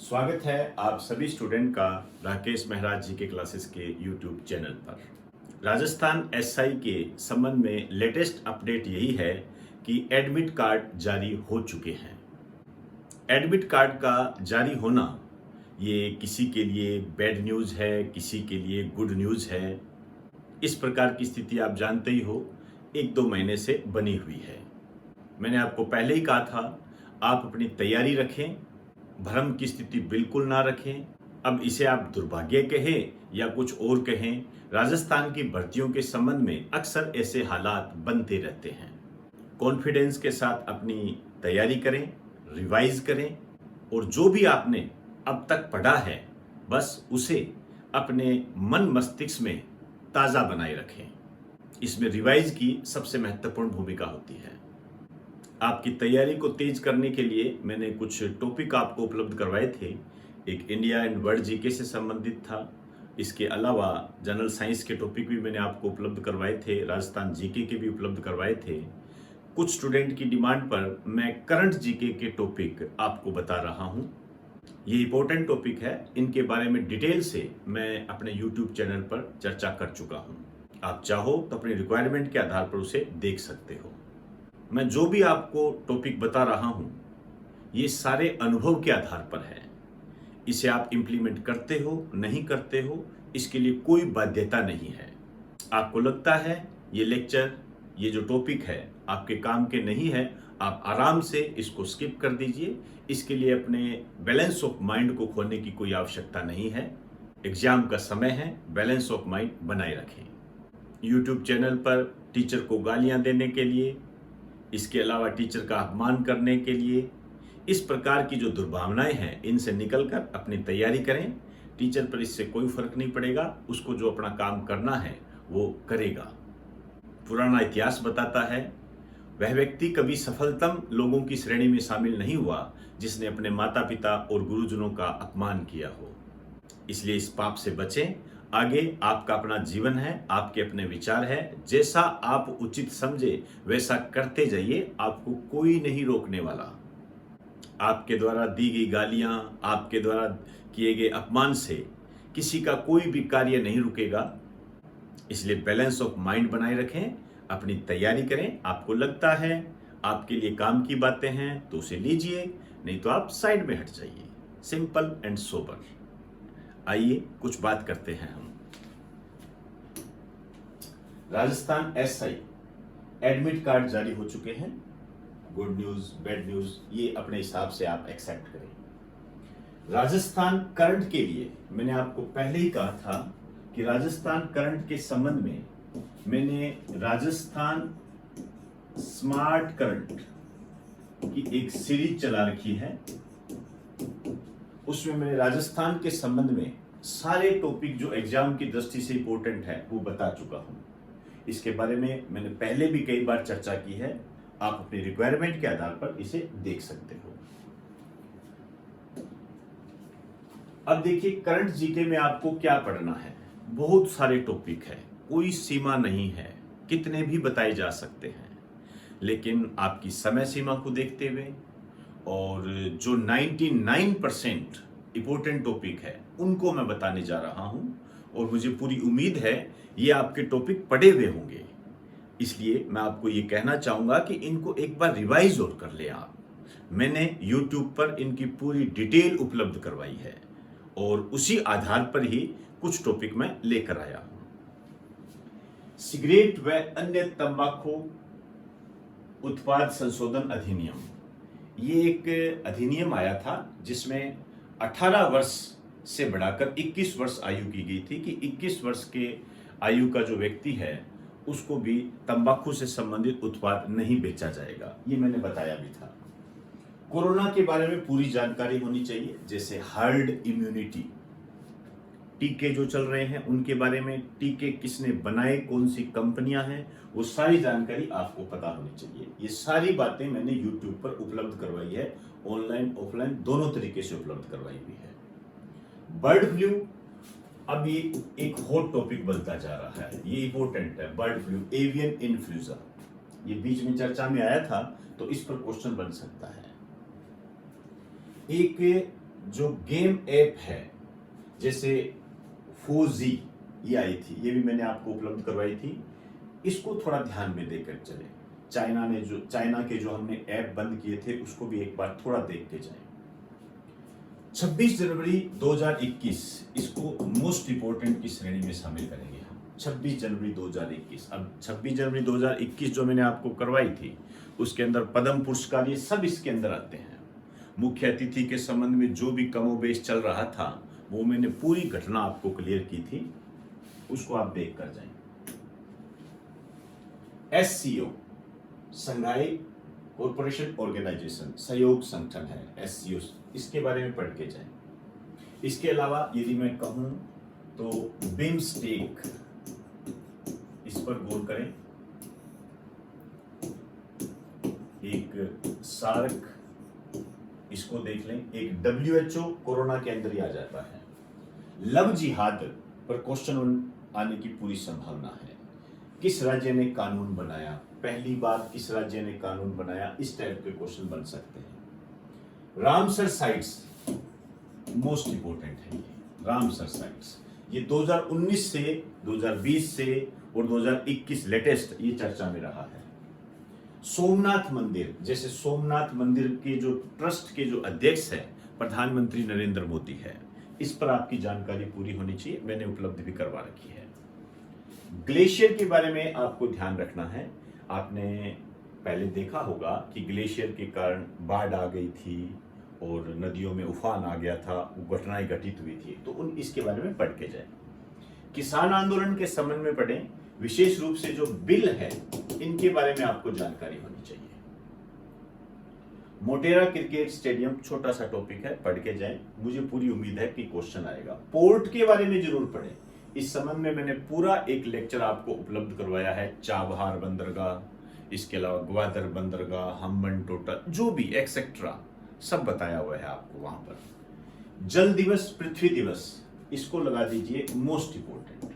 स्वागत है आप सभी स्टूडेंट का राकेश महराज जी के क्लासेस के यूट्यूब चैनल पर। राजस्थान एसआई के संबंध में लेटेस्ट अपडेट यही है कि एडमिट कार्ड जारी हो चुके हैं। एडमिट कार्ड का जारी होना ये किसी के लिए बैड न्यूज़ है, किसी के लिए गुड न्यूज़ है। इस प्रकार की स्थिति आप जानते ही हो, 1-2 महीने से बनी हुई है। मैंने आपको पहले ही कहा था, आप अपनी तैयारी रखें, भ्रम की स्थिति बिल्कुल ना रखें। अब इसे आप दुर्भाग्य कहें या कुछ और कहें, राजस्थान की भर्तियों के संबंध में अक्सर ऐसे हालात बनते रहते हैं। कॉन्फिडेंस के साथ अपनी तैयारी करें, रिवाइज करें और जो भी आपने अब तक पढ़ा है बस उसे अपने मन मस्तिष्क में ताज़ा बनाए रखें। इसमें रिवाइज की सबसे महत्वपूर्ण भूमिका होती है। आपकी तैयारी को तेज करने के लिए मैंने कुछ टॉपिक आपको उपलब्ध करवाए थे। एक इंडिया एंड वर्ल्ड जीके से संबंधित था। इसके अलावा जनरल साइंस के टॉपिक भी मैंने आपको उपलब्ध करवाए थे, राजस्थान जीके के भी उपलब्ध करवाए थे। कुछ स्टूडेंट की डिमांड पर मैं करंट जीके के टॉपिक आपको बता रहा हूँ। ये इंपॉर्टेंट टॉपिक है, इनके बारे में डिटेल से मैं अपने यूट्यूब चैनल पर चर्चा कर चुका हूँ। आप चाहो तो अपनी रिक्वायरमेंट के आधार पर उसे देख सकते हो। मैं जो भी आपको टॉपिक बता रहा हूं ये सारे अनुभव के आधार पर है। इसे आप इम्प्लीमेंट करते हो नहीं करते हो इसके लिए कोई बाध्यता नहीं है। आपको लगता है ये लेक्चर, ये जो टॉपिक है आपके काम के नहीं है, आप आराम से इसको स्किप कर दीजिए। इसके लिए अपने बैलेंस ऑफ माइंड को खोने की कोई आवश्यकता नहीं है। एग्जाम का समय है, बैलेंस ऑफ माइंड बनाए रखें। यूट्यूब चैनल पर टीचर को गालियां देने के लिए, इसके अलावा टीचर का अपमान करने के लिए, इस प्रकार की जो दुर्भावनाएं हैं इनसे निकलकर अपनी तैयारी करें। टीचर पर इससे कोई फर्क नहीं पड़ेगा, उसको जो अपना काम करना है वो करेगा। पुराना इतिहास बताता है वह व्यक्ति कभी सफलतम लोगों की श्रेणी में शामिल नहीं हुआ जिसने अपने माता पिता और गुरुजनों का अपमान किया हो। इसलिए इस पाप से बचें। आगे आपका अपना जीवन है, आपके अपने विचार है, जैसा आप उचित समझे वैसा करते जाइए, आपको कोई नहीं रोकने वाला। आपके द्वारा दी गई गालियां, आपके द्वारा किए गए अपमान से किसी का कोई भी कार्य नहीं रुकेगा। इसलिए बैलेंस ऑफ माइंड बनाए रखें, अपनी तैयारी करें। आपको लगता है आपके लिए काम की बातें हैं तो उसे लीजिए, नहीं तो आप साइड में हट जाइए। Simple and sober. आइए कुछ बात करते हैं हम। राजस्थान एसआई एडमिट कार्ड जारी हो चुके हैं। गुड न्यूज, बैड न्यूज, ये अपने हिसाब से आप एक्सेप्ट करें। राजस्थान करंट के लिए मैंने आपको पहले ही कहा था कि राजस्थान करंट के संबंध में मैंने राजस्थान स्मार्ट करंट की एक सीरीज चला रखी है। उसमें मैंने राजस्थान के संबंध में सारे टॉपिक जो एग्जाम की दृष्टि से इंपॉर्टेंट है वो बता चुका हूं। इसके बारे में मैंने पहले भी कई बार चर्चा की है। आप अपनी रिक्वायरमेंट के आधार पर इसे देख सकते हो। अब देखिए करंट जीके में आपको क्या पढ़ना है। बहुत सारे टॉपिक है, कोई सीमा नहीं है, कितने भी बताए जा सकते हैं। लेकिन आपकी समय सीमा को देखते हुए और जो 99% इंपॉर्टेंट टॉपिक है उनको मैं बताने जा रहा हूं और मुझे पूरी उम्मीद है ये आपके टॉपिक पढ़े हुए होंगे। इसलिए मैं आपको ये कहना चाहूंगा कि इनको एक बार रिवाइज और कर ले आप। मैंने YouTube पर इनकी पूरी डिटेल उपलब्ध करवाई है और उसी आधार पर ही कुछ टॉपिक मैं लेकर आया हूं। सिगरेट व अन्य तंबाकू उत्पाद संशोधन अधिनियम, ये एक अधिनियम आया था जिसमें 18 वर्ष से बढ़ाकर 21 वर्ष आयु की गई थी कि 21 वर्ष के आयु का जो व्यक्ति है उसको भी तंबाकू से संबंधित उत्पाद नहीं बेचा जाएगा। ये मैंने बताया भी था। कोरोना के बारे में पूरी जानकारी होनी चाहिए, जैसे हर्ड इम्यूनिटी, टीके जो चल रहे हैं उनके बारे में, टीके किसने बनाए, कौन सी कंपनियां हैं, वो सारी जानकारी आपको पता होनी चाहिए। ये सारी बातें मैंने YouTube पर उपलब्ध करवाई है, ऑनलाइन ऑफलाइन दोनों तरीके से उपलब्ध करवाई हुई है। बर्ड फ्लू अब ये एक हॉट टॉपिक बनता जा रहा है, ये इंपॉर्टेंट है। बर्ड फ्लू, एवियन इन्फ्लुएंजा, ये बीच में चर्चा में आया था तो इस पर क्वेश्चन बन सकता है। एक जो गेम ऐप है, जैसे फौजी ये आई थी, ये भी मैंने आपको उपलब्ध करवाई थी, इसको थोड़ा ध्यान में देकर चले। चाइना के जो हमने ऐप बंद किए थे उसको भी एक बार थोड़ा देख के जाए। 26 जनवरी 2021 इसको मोस्ट इंपोर्टेंट की श्रेणी में शामिल करेंगे हम। 26 जनवरी 2021। अब 26 जनवरी 2021 जो मैंने आपको करवाई थी उसके अंदर पद्म पुरस्कार ये सब इसके अंदर आते हैं। मुख्य अतिथि के संबंध में जो भी कमोबेश चल रहा था वो मैंने पूरी घटना आपको क्लियर की थी, उसको आप देख कर जाएं। SCO संघाई कॉरपोरेशन ऑर्गेनाइजेशन, सहयोग संगठन है SCO, इसके बारे में पढ़ के जाएं। इसके अलावा यदि मैं कहूं तो बिम्स्टेक, इस पर गौर करें। एक सार्क, इसको देख लें। एक WHO कोरोना के अंदर ही आ जाता है। लव जिहाद पर क्वेश्चन आने की पूरी संभावना है। किस राज्य ने कानून बनाया, पहली बार किस राज्य ने कानून बनाया, इस टाइप के क्वेश्चन बन सकते हैं। रामसर साइट्स मोस्ट इंपोर्टेंट है। ये रामसर साइट्स ये 2019 से 2020 से और 2021 लेटेस्ट ये चर्चा में रहा है। सोमनाथ मंदिर, जैसे सोमनाथ मंदिर के जो ट्रस्ट के जो अध्यक्ष है प्रधानमंत्री नरेंद्र मोदी है, इस पर आपकी जानकारी पूरी होनी चाहिए, मैंने उपलब्ध भी करवा रखी है। ग्लेशियर के बारे में आपको ध्यान रखना है। आपने पहले देखा होगा कि ग्लेशियर के कारण बाढ़ आ गई थी और नदियों में उफान आ गया था, वो घटनाएं घटित हुई थी, तो इसके बारे में पढ़ के जाए। किसान आंदोलन के संबंध में पढ़ें, विशेष रूप से जो बिल है इनके बारे में आपको जानकारी होनी चाहिए। मोटेरा क्रिकेट स्टेडियम छोटा सा टॉपिक है, पढ़ के जाएं, मुझे पूरी उम्मीद है कि क्वेश्चन आएगा। पोर्ट के बारे में जरूर पढ़ें, इस संबंध में मैंने पूरा एक लेक्चर आपको उपलब्ध करवाया है। चाबहार बंदरगाह, इसके अलावा ग्वादर बंदरगाह, हम्बनटोटा, जो भी एक्सेट्रा सब बताया हुआ है आपको वहां पर। जल दिवस, पृथ्वी दिवस, इसको लगा दीजिए मोस्ट इंपोर्टेंट।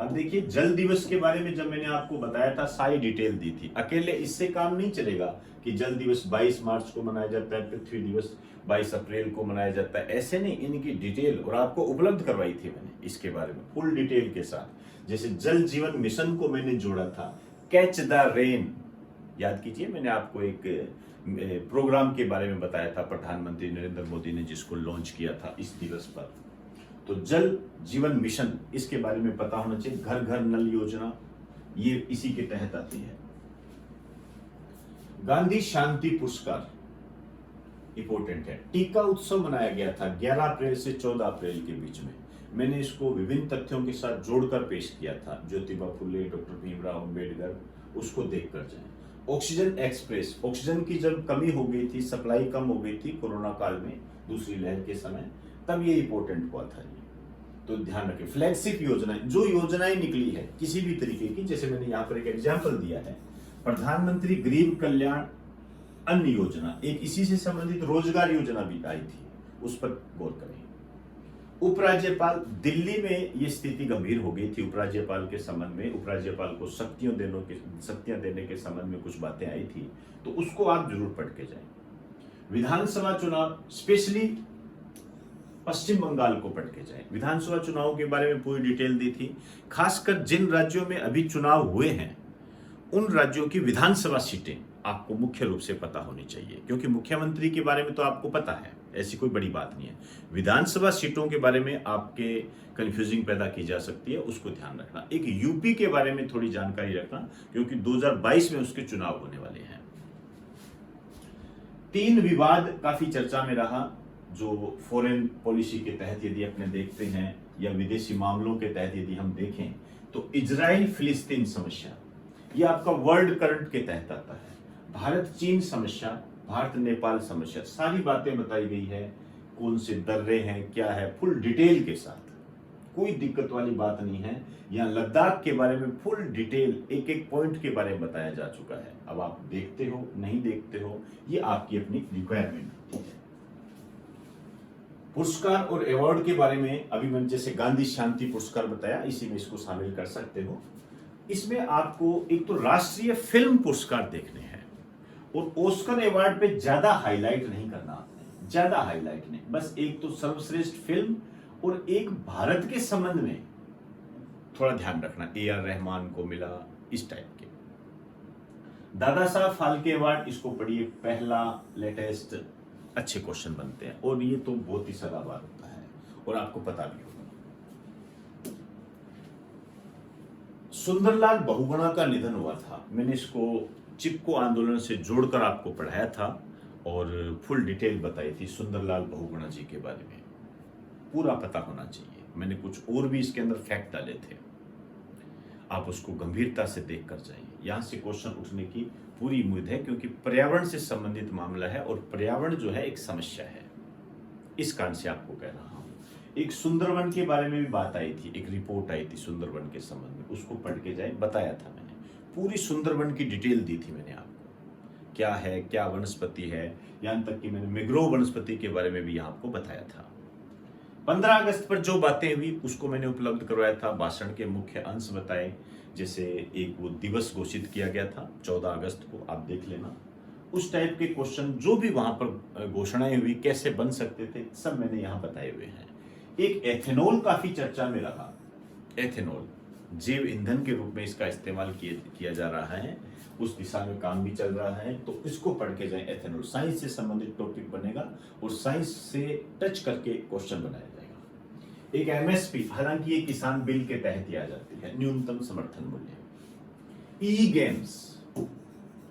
अब देखिए, जल दिवस के बारे में जब मैंने आपको बताया था सारी डिटेल दी थी। अकेले इससे काम नहीं चलेगा कि जल दिवस 22 मार्च को मनाया जाता है, पृथ्वी दिवस 22 अप्रैल को मनाया जाता है, ऐसे नहीं, इनकी डिटेल और आपको उपलब्ध करवाई थी मैंने इसके बारे में फुल डिटेल के साथ। जैसे जल जीवन मिशन को मैंने जोड़ा था, कैच द रेन, याद कीजिए, मैंने आपको एक प्रोग्राम के बारे में बताया था प्रधानमंत्री नरेंद्र मोदी ने, जिसको लॉन्च किया था इस दिवस पर। तो जल जीवन मिशन, इसके बारे में पता होना चाहिए। घर घर नल योजना, ये इसी के तहत आती है। गांधी शांति पुरस्कार इंपॉर्टेंट है। टीका उत्सव मनाया गया था 11 अप्रैल से 14 अप्रैल के बीच में। मैंने इसको विभिन्न तथ्यों के साथ जोड़कर पेश किया था। ज्योतिबा फुले, डॉक्टर भीमराव अंबेडकर, उसको देखकर जाएं। ऑक्सीजन एक्सप्रेस, ऑक्सीजन की जब कमी हो गई थी, सप्लाई कम हो गई थी कोरोना काल में, दूसरी लहर के समय, तब ये इंपॉर्टेंट हुआ था। ये तो ध्यान रखें। फ्लैगशिप योजनाएं, जो योजनाएं निकली है किसी भी तरीके की, जैसे मैंने यहाँ पर एक एग्जाम्पल दिया है, प्रधानमंत्री गरीब कल्याण अन्न योजना, एक इसी से संबंधित रोजगार योजना भी आई थी, उस पर गौर करें। उपराज्यपाल, दिल्ली में ये स्थिति गंभीर हो गई थी उपराज्यपाल के संबंध में, उपराज्यपाल को शक्तियां देने के संबंध में कुछ बातें आई थी, तो उसको आप जरूर पढ़ के जाएं। विधानसभा चुनाव, स्पेशली पश्चिम बंगाल को पढ़ के जाएं। विधानसभा चुनाव के बारे में पूरी डिटेल दी थी। खासकर जिन राज्यों में अभी चुनाव हुए हैं उन राज्यों की विधानसभा सीटें आपको मुख्य रूप से पता होनी चाहिए, क्योंकि मुख्यमंत्री के बारे में तो आपको पता है, ऐसी कोई बड़ी बात नहीं है। विधानसभा सीटों के बारे में आपके कंफ्यूजिंग पैदा की जा सकती है, उसको ध्यान रखना। एक यूपी के बारे में थोड़ी जानकारी रखना, क्योंकि 2022 में उसके चुनाव होने वाले हैं। 3 विवाद काफी चर्चा में रहा, जो फॉरेन पॉलिसी के तहत यदि अपने देखते हैं या विदेशी मामलों के तहत यदि हम देखें, तो इजराइल फिलिस्तीन समस्या, ये आपका वर्ल्ड करंट के तहत आता है। भारत चीन समस्या, भारत नेपाल समस्या, सारी बातें बताई गई है, कौन से दर्रे हैं, क्या है, फुल डिटेल के साथ, कोई दिक्कत वाली बात नहीं है। यहाँ लद्दाख के बारे में फुल डिटेल, एक एक पॉइंट के बारे में बताया जा चुका है। अब आप देखते हो नहीं देखते हो, ये आपकी अपनी रिक्वायरमेंट होती है। पुरस्कार और अवार्ड के बारे में अभी मैंने जैसे गांधी शांति पुरस्कार बताया, इसी में इसको शामिल कर सकते हो। इसमें आपको एक तो राष्ट्रीय फिल्म पुरस्कार देखने हैं और ऑस्कर अवार्ड पे ज्यादा हाईलाइट नहीं करना आपने, ज्यादा हाईलाइट नहीं, बस एक तो सर्वश्रेष्ठ फिल्म और एक भारत के संबंध में थोड़ा ध्यान रखना, A.R. रहमान को मिला, इस टाइप के। दादा साहब फाल्के अवार्ड, इसको पढ़िए, पहला लेटेस्ट अच्छे क्वेश्चन बनते हैं और ये तो बहुत ही सदाबहार होता है और आपको पता भी होगा। सुंदरलाल बहुगुणा का निधन हुआ था, मैंने इसको चिपको आंदोलन से जोड़कर आपको पढ़ाया था और फुल डिटेल बताई थी सुंदरलाल बहुगुणा जी के बारे में, पूरा पता होना चाहिए। मैंने कुछ और भी इसके अंदर फैक्ट डाले थे, आप उसको गंभीरता से देख कर जाइए। यहां से क्वेश्चन उठने की पूरी उम्मीद है, क्योंकि पर्यावरण से संबंधित मामला है और पर्यावरण जो है एक समस्या है, इस कारण से आपको कह रहा हूं। एक सुंदरवन के बारे में भी बात आई थी, एक रिपोर्ट आई थी सुंदरवन के संबंध में, उसको पढ़ के जाए, बताया था मैंने, पूरी सुंदरवन की डिटेल दी थी मैंने आपको, क्या है, क्या वनस्पति है, यहां तक कि मैंने मैंग्रोव वनस्पति के बारे में भी यहाँ आपको बताया था। 15 अगस्त पर जो बातें हुई उसको मैंने उपलब्ध करवाया था, भाषण के मुख्य अंश बताए, जैसे एक वो दिवस घोषित किया गया था 14 अगस्त को, आप देख लेना, उस टाइप के क्वेश्चन जो भी वहां पर घोषणाएं हुई कैसे बन सकते थे, सब मैंने यहाँ बताए हुए हैं। एक एथेनॉल काफी चर्चा में रहा, एथेनॉल जैव ईंधन के रूप में इसका इस्तेमाल किया जा रहा है, उस दिशा में काम भी चल रहा है, तो इसको पढ़ के जाए। एथेनॉल साइंस से संबंधित टॉपिक बनेगा और साइंस से टच करके क्वेश्चन बनाया जाएगा। एक एमएसपी, हालांकि ये किसान बिल के तहत ही आ जाती है, न्यूनतम समर्थन मूल्य। ई गेम्स,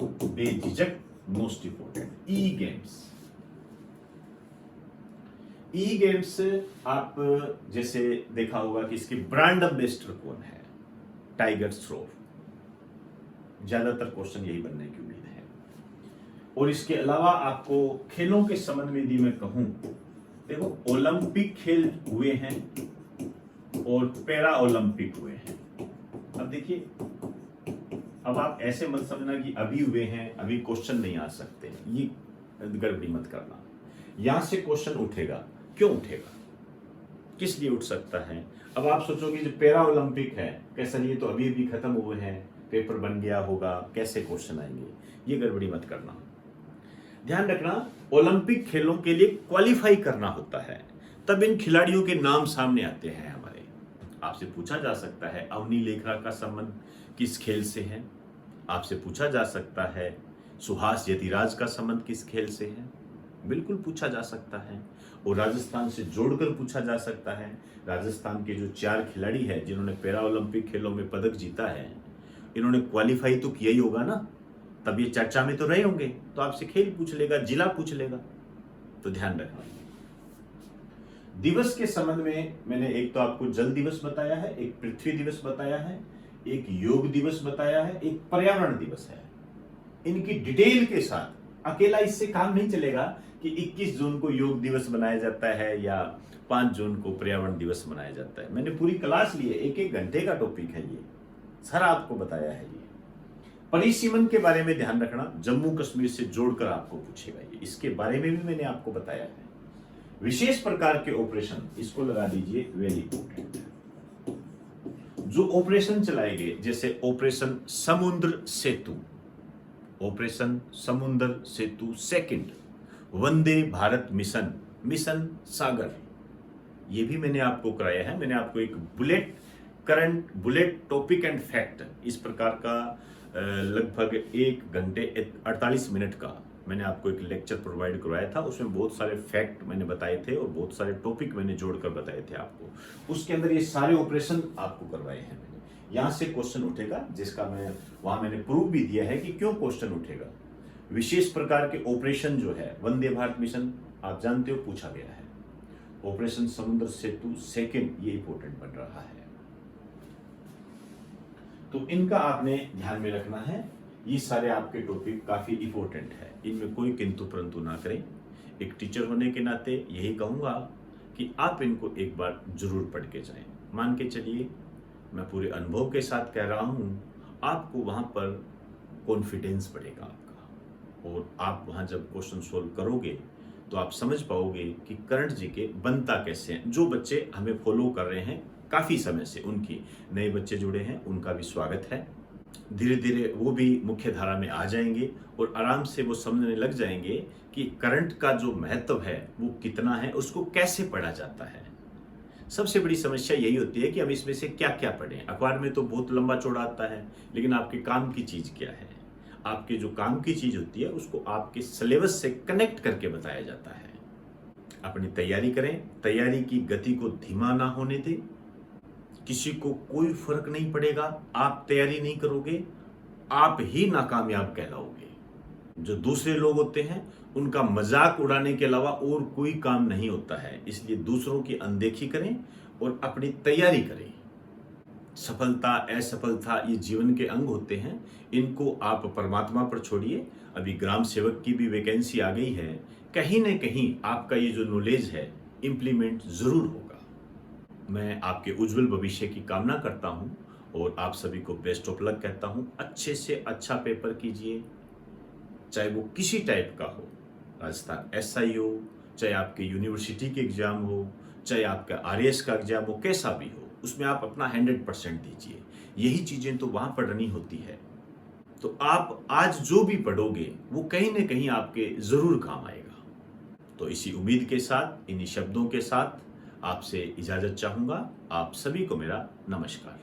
बेझिझक मोस्ट इंपोर्टेंट, ई गेम्स। ई गेम्स आप जैसे देखा होगा कि इसके ब्रांड एम्बेसडर कौन है, टाइगर श्रॉफ, ज्यादातर क्वेश्चन यही बनने की उम्मीद है। और इसके अलावा आपको खेलों के संबंध में यदि मैं कहूं, देखो ओलंपिक खेल हुए हैं और पैरा ओलंपिक हुए हैं। अब देखिए, अब आप ऐसे मत समझना कि अभी हुए हैं, अभी क्वेश्चन नहीं आ सकते, ये गड़बड़ी मत करना। यहां से क्वेश्चन उठेगा, क्यों उठेगा, किस लिए उठ सकता है। अब आप सोचोगे जो पैरा ओलंपिक है, कैसा, ये तो अभी अभी खत्म हुए हैं, पेपर बन गया होगा, कैसे क्वेश्चन आएंगे, ये गड़बड़ी मत करना। ध्यान रखना, ओलंपिक खेलों के लिए क्वालिफाई करना होता है, तब इन खिलाड़ियों के नाम सामने आते हैं हमारे। आपसे पूछा जा सकता है अवनी लेखरा का संबंध किस खेल से है, आपसे पूछा जा सकता है सुहास यतिराज का संबंध किस खेल से है, बिल्कुल पूछा जा सकता है। और राजस्थान से जोड़कर पूछा जा सकता है, राजस्थान के जो 4 खिलाड़ी हैं जिन्होंने पैरा ओलंपिक खेलों में पदक जीता है, इन्होंने क्वालिफाई तो किया ही होगा ना, तब ये चर्चा में तो रहे होंगे, तो आपसे खेल पूछ लेगा, जिला पूछ लेगा, तो ध्यान रखना। दिवस के संबंध में मैंने एक तो आपको जल दिवस बताया है, एक पृथ्वी दिवस बताया है, एक योग दिवस बताया है, एक पर्यावरण दिवस है। इनकी डिटेल के साथ, अकेला इससे काम नहीं चलेगा कि 21 जून को योग दिवस बनाया जाता है या 5 जून को पर्यावरण दिवस मनाया जाता है। मैंने पूरी क्लास ली है, 1-1 घंटे का टॉपिक है ये, सारा आपको बताया है। ये परिसीमन के बारे में ध्यान रखना, जम्मू कश्मीर से जोड़कर आपको पूछेगा ये, इसके बारे में भी मैंने आपको बताया है। विशेष प्रकार के ऑपरेशन, इसको लगा दीजिए, वेरी इंपॉर्टेंट। जो ऑपरेशन चलाए गए, जैसे ऑपरेशन समुद्र सेतु, ऑपरेशन समुद्र सेतु second, Vande Bharat mission, mission सागर, ये भी मैंने आपको कराया है। मैंने आपको एक bullet current, bullet topic and fact, इस प्रकार का लगभग 1 घंटे 48 मिनट का मैंने आपको एक लेक्चर प्रोवाइड करवाया था। उसमें बहुत सारे फैक्ट मैंने बताए थे और बहुत सारे टॉपिक मैंने जोड़कर बताए थे आपको। उसके अंदर ये सारे ऑपरेशन आपको करवाए हैं मैंने। यहाँ से क्वेश्चन उठेगा, जिसका मैं वहां मैंने प्रूफ भी दिया है कि क्यों क्वेश्चन उठेगा। विशेष प्रकार के ऑपरेशन जो है, वंदे भारत मिशन आप जानते हो पूछा गया है, ऑपरेशन समुद्र सेतु सेकंड, ये इंपॉर्टेंट बन रहा है, तो इनका आपने ध्यान में रखना है। ये सारे आपके टॉपिक काफी इंपॉर्टेंट है, इनमें कोई किंतु परंतु ना करें। एक टीचर होने के नाते यही कहूंगा कि आप इनको एक बार जरूर पढ़ के जाएं। मान के चलिए, मैं पूरे अनुभव के साथ कह रहा हूं, आपको वहां पर कॉन्फिडेंस बढ़ेगा आपका, और आप वहां जब क्वेश्चन सोल्व करोगे तो आप समझ पाओगे कि करंट जी के बनता कैसे हैं। जो बच्चे हमें फॉलो कर रहे हैं काफी समय से, उनकी, नए बच्चे जुड़े हैं, उनका भी स्वागत है। धीरे धीरे वो भी मुख्य धारा में आ जाएंगे और आराम से वो समझने लग जाएंगे कि करंट का जो महत्व है वो कितना है, उसको कैसे पढ़ा जाता है। सबसे बड़ी समस्या यही होती है कि हम इसमें से क्या क्या पढ़ें। अखबार में तो बहुत लंबा चौड़ा आता है, लेकिन आपके काम की चीज़ क्या है? आपके जो काम की चीज़ होती है उसको आपके सिलेबस से कनेक्ट करके बताया जाता है। अपनी तैयारी करें, तैयारी की गति को धीमा ना होने दें। किसी को कोई फर्क नहीं पड़ेगा, आप तैयारी नहीं करोगे, आप ही नाकामयाब कहलाओगे। जो दूसरे लोग होते हैं उनका मजाक उड़ाने के अलावा और कोई काम नहीं होता है। इसलिए दूसरों की अनदेखी करें और अपनी तैयारी करें। सफलता असफलता ये जीवन के अंग होते हैं, इनको आप परमात्मा पर छोड़िए। अभी ग्राम सेवक की भी वैकेंसी आ गई है, कहीं ना कहीं आपका ये जो नॉलेज है इम्प्लीमेंट जरूर होगा। मैं आपके उज्जवल भविष्य की कामना करता हूँ और आप सभी को बेस्ट ऑफ लक कहता हूँ। अच्छे से अच्छा पेपर कीजिए, चाहे वो किसी टाइप का हो, राजस्थान एसआई हो, चाहे आपके यूनिवर्सिटी के एग्जाम हो, चाहे आपका आरएएस का एग्जाम हो, कैसा भी हो, उसमें आप अपना 100% दीजिए। यही चीज़ें तो वहाँ पढ़नी होती है। तो आप आज जो भी पढ़ोगे वो कहीं ना कहीं आपके ज़रूर काम आएगा। तो इसी उम्मीद के साथ, इन्हीं शब्दों के साथ आपसे इजाज़त चाहूँगा। आप सभी को मेरा नमस्कार।